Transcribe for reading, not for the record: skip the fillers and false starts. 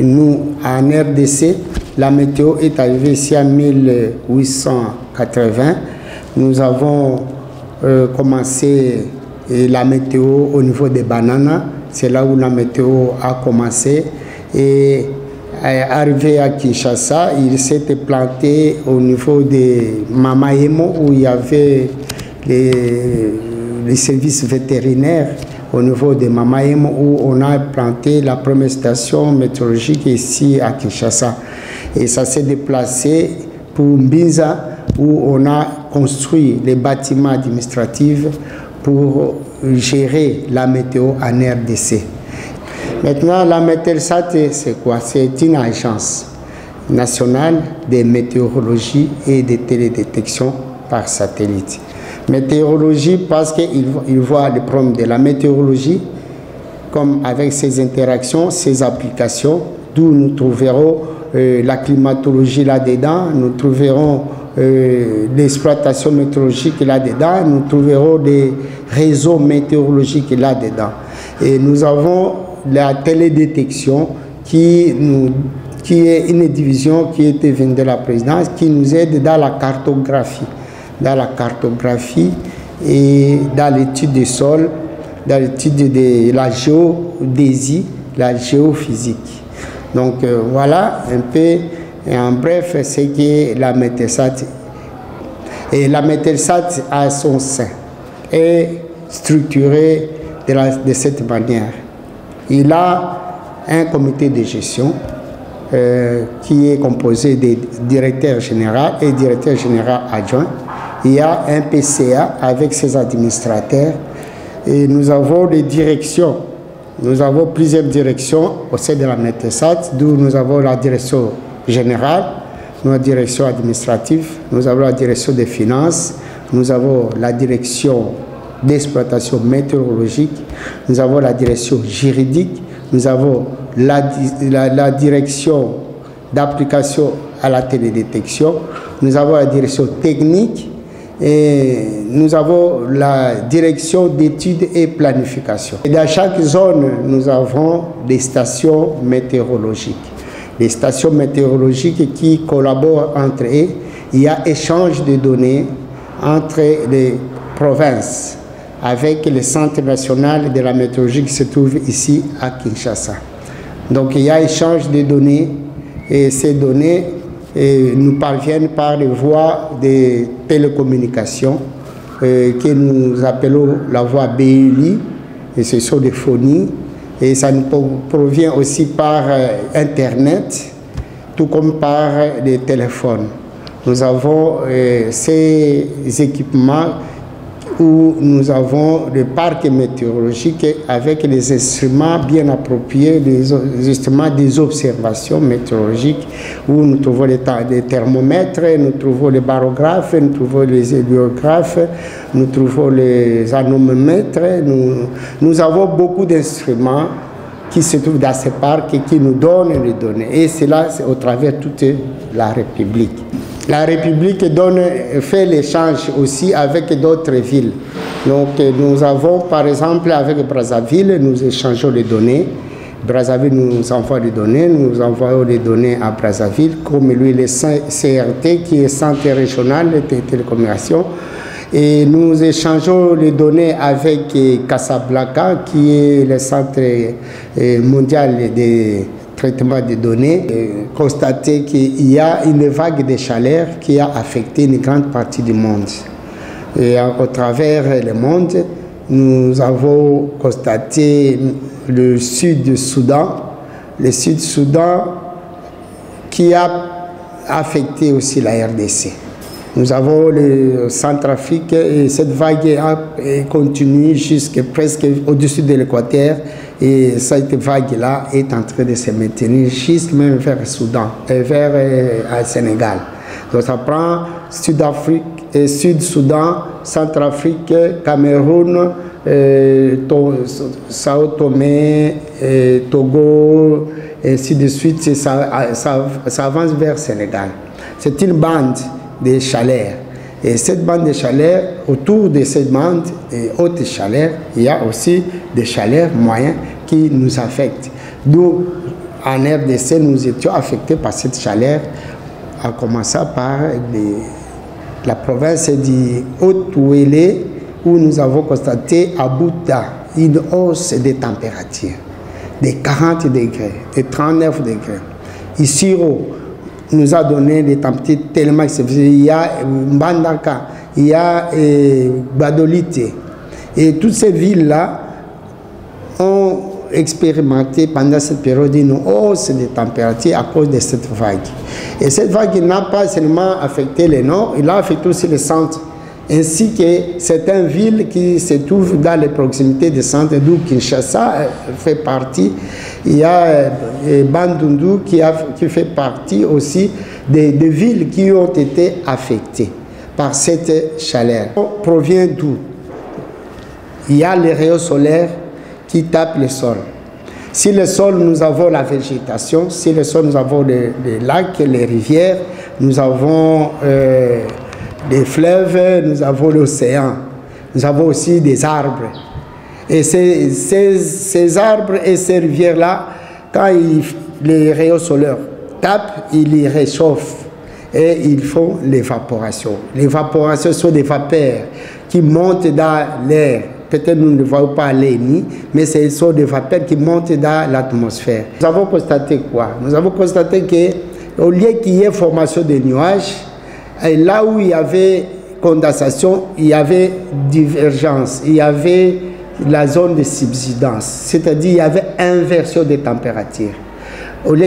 nous, en RDC, la météo est arrivée ici en 1880. Nous avons commencé la météo au niveau des bananes. C'est là où la météo a commencé. Et arrivé à Kinshasa, il s'était planté au niveau de Mamaemo, où il y avait les services vétérinaires. Au niveau de Mamaemo, où on a planté la première station météorologique ici à Kinshasa. Et ça s'est déplacé pour Mbinza, où on a construit les bâtiments administratifs pour gérer la météo en RDC. Maintenant, la Mételsat, c'est quoi? C'est une agence nationale de météorologie et de télédétection par satellite. Météorologie parce qu'il voit le problème de la météorologie, comme avec ses interactions, ses applications, d'où nous trouverons la climatologie là-dedans, nous trouverons l'exploitation météorologique là-dedans, nous trouverons des réseaux météorologiques là-dedans. Et nous avons la télédétection qui est une division qui était venue de la présidence, qui nous aide dans la cartographie. Dans la cartographie et dans l'étude des sols, dans l'étude de la géodésie, la géophysique. Donc voilà un peu, et en bref, c'est que la Mételsat, et la Mételsat à son sein est structurée de cette manière. Il a un comité de gestion qui est composé des directeurs généraux et directeurs généraux adjoints. Il y a un PCA avec ses administrateurs et nous avons des directions. Nous avons plusieurs directions au sein de la Mételsat, d'où nous avons la direction générale, la direction administrative, nous avons la direction des finances, nous avons la direction d'exploitation météorologique, nous avons la direction juridique, nous avons la direction d'application à la télédétection, nous avons la direction technique, et nous avons la direction d'études et planification. Et dans chaque zone, nous avons des stations météorologiques. Les stations météorologiques qui collaborent entre eux. Il y a échange de données entre les provinces avec le Centre national de la météorologie qui se trouve ici à Kinshasa. Donc il y a échange de données et ces données nous parviennent par les voies de télécommunications que nous appelons la voie BLI, et ce sont des phonies, et ça nous provient aussi par Internet, tout comme par les téléphones. Nous avons ces équipements où nous avons le parc météorologique avec les instruments bien appropriés, les instruments des observations météorologiques, où nous trouvons les thermomètres, nous trouvons les barographes, nous trouvons les héliographes, nous trouvons les anomomètres. Nous avons beaucoup d'instruments qui se trouvent dans ce parc et qui nous donnent les données. Et cela, c'est au travers de toute la République. La République fait l'échange aussi avec d'autres villes. Donc nous avons par exemple avec Brazzaville, nous échangeons les données. Brazzaville nous envoie les données, nous envoyons les données à Brazzaville, comme lui le CRT qui est Centre régional de télécommunications. Et nous échangeons les données avec Casablanca qui est le Centre mondial des traitement des données, constater qu'il y a une vague de chaleur qui a affecté une grande partie du monde. Et au travers le monde, nous avons constaté le Sud-Soudan, qui a affecté aussi la RDC. Nous avons le Centrafrique et cette vague continue jusqu'à presque au-dessus de l'équateur. Et cette vague-là est en train de se maintenir juste même vers le Soudan et vers le Sénégal. Donc ça prend Sud-Soudan, Centrafrique, Cameroun, Sao Tomé, Togo, et ainsi de suite. Ça avance vers le Sénégal. C'est une bande de chaleur. Et cette bande de chaleur, autour de cette bande et haute chaleur, il y a aussi des chaleurs moyennes qui nous affectent. D'où, en RDC, nous étions affectés par cette chaleur, en commençant par la province du Haut-Ouélé, où nous avons constaté à Bouta une hausse des températures, de 40 degrés, de 39 degrés. Ici, nous a donné des températures tellement exceptionnelles. Il y a Mbandaka, il y a Badolite. Et toutes ces villes-là ont expérimenté pendant cette période une hausse des températures à cause de cette vague. Et cette vague n'a pas seulement affecté le nord, il a affecté aussi le centre, ainsi que certaines villes qui se trouvent dans les proximités du centre, d'où Kinshasa fait partie. Il y a Bandundu qui fait partie aussi des villes qui ont été affectées par cette chaleur. On provient d'où? Il y a les rayons solaires qui tapent le sol. Si le sol, nous avons la végétation. Si le sol, nous avons les lacs, les rivières, nous avons des fleuves, nous avons l'océan. Nous avons aussi des arbres. Et ces arbres et ces rivières-là, quand les rayons solaires tapent, ils les réchauffent et ils font l'évaporation. L'évaporation sont des vapeurs qui montent dans l'air. Peut-être nous ne voyons pas l'ennemi, mais ce sont des vapeurs qui montent dans l'atmosphère. Nous avons constaté quoi? Nous avons constaté qu'au lieu qu'il y ait formation de nuages, et là où il y avait condensation, il y avait divergence, il y avait la zone de subsidence, c'est-à-dire il y avait inversion des températures. Au lieu